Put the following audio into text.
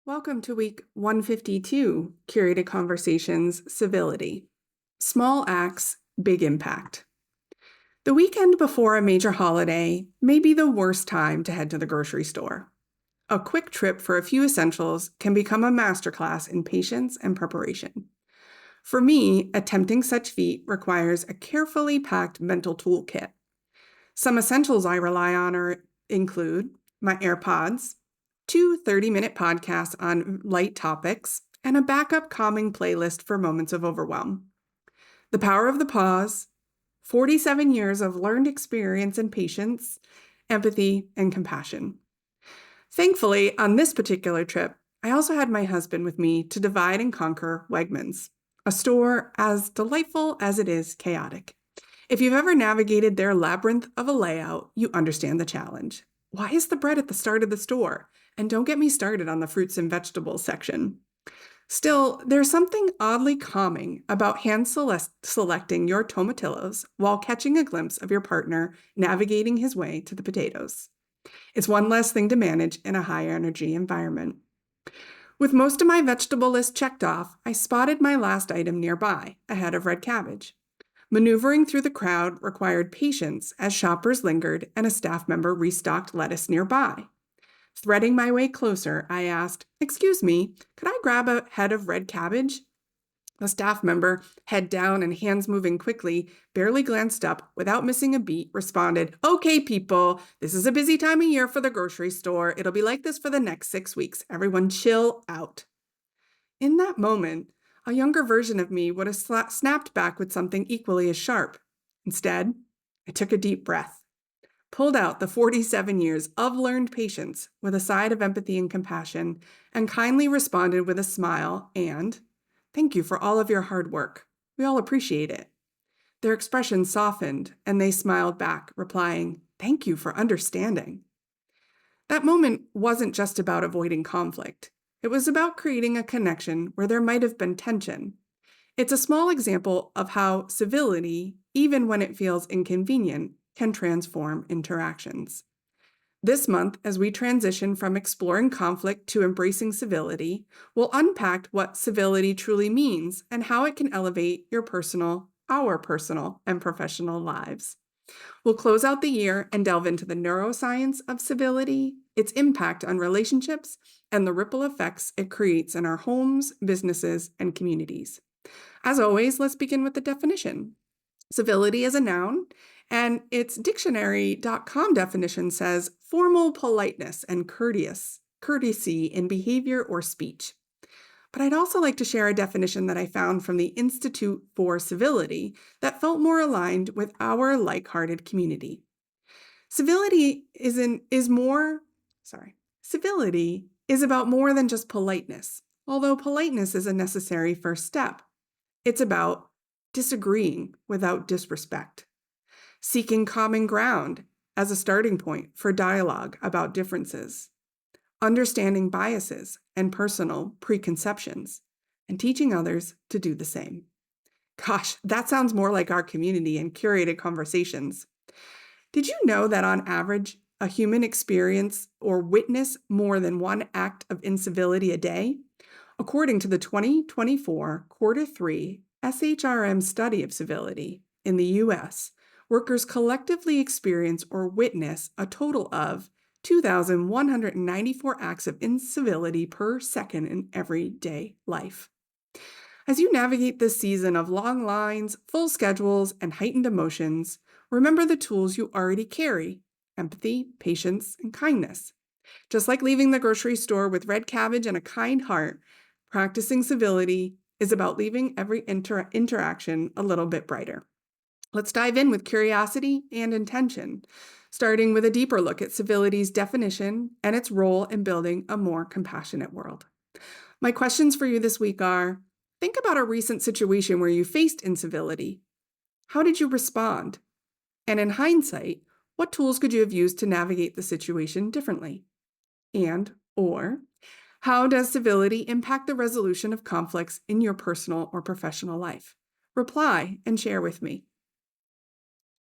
Welcome to week 152, Curated Conversations, Civility. Small acts, big impact. The weekend before a major holiday may be the worst time to head to the grocery store. A quick trip for a few essentials can become a masterclass in patience and preparation. For me, attempting such feat requires a carefully packed mental toolkit. Some essentials I rely on include my AirPods, two 30-minute podcasts on light topics, and a backup calming playlist for moments of overwhelm. The power of the pause, 47 years of learned experience and patience, empathy, and compassion. Thankfully, on this particular trip, I also had my husband with me to divide and conquer Wegmans, a store as delightful as it is chaotic. If you've ever navigated their labyrinth of a layout, you understand the challenge. Why is the bread at the start of the store? And don't get me started on the fruits and vegetables section. Still, there's something oddly calming about hand-selecting your tomatillos while catching a glimpse of your partner navigating his way to the potatoes. It's one less thing to manage in a high-energy environment. With most of my vegetable list checked off, I spotted my last item nearby, a head of red cabbage. Maneuvering through the crowd required patience as shoppers lingered and a staff member restocked lettuce nearby. Threading my way closer, I asked, "Excuse me, could I grab a head of red cabbage?" The staff member, head down and hands moving quickly, barely glanced up, without missing a beat, responded, "Okay, people, this is a busy time of year for the grocery store. It'll be like this for the next 6 weeks. Everyone chill out." In that moment, a younger version of me would have snapped back with something equally as sharp. Instead, I took a deep breath, pulled out the 47 years of learned patience with a side of empathy and compassion, and kindly responded with a smile and, "Thank you for all of your hard work. We all appreciate it." Their expression softened, and they smiled back, replying, "Thank you for understanding." That moment wasn't just about avoiding conflict. It was about creating a connection where there might have been tension. It's a small example of how civility, even when it feels inconvenient, can transform interactions. This month, as we transition from exploring conflict to embracing civility, we'll unpack what civility truly means and how it can elevate our personal and professional lives. We'll close out the year and delve into the neuroscience of civility, its impact on relationships, and the ripple effects it creates in our homes, businesses, and communities. As always, let's begin with the definition. Civility is a noun, and its dictionary.com definition says formal politeness and courtesy in behavior or speech. But I'd also like to share a definition that I found from the Institute for Civility that felt more aligned with our like-hearted community. Civility is about more than just politeness, although politeness is a necessary first step. It's about disagreeing without disrespect, seeking common ground as a starting point for dialogue about differences, understanding biases and personal preconceptions, and teaching others to do the same. Gosh, that sounds more like our community and curated conversations. Did you know that on average, a human experience or witness more than one act of incivility a day? According to the 2024 Quarter 3 SHRM study of civility in the U.S., workers collectively experience or witness a total of 2,194 acts of incivility per second in everyday life. As you navigate this season of long lines, full schedules, and heightened emotions, remember the tools you already carry: empathy, patience, and kindness. Just like leaving the grocery store with red cabbage and a kind heart, practicing civility is about leaving every interaction a little bit brighter. Let's dive in with curiosity and intention, starting with a deeper look at civility's definition and its role in building a more compassionate world. My questions for you this week are: think about a recent situation where you faced incivility. How did you respond? And in hindsight, what tools could you have used to navigate the situation differently? Or, how does civility impact the resolution of conflicts in your personal or professional life? Reply and share with me.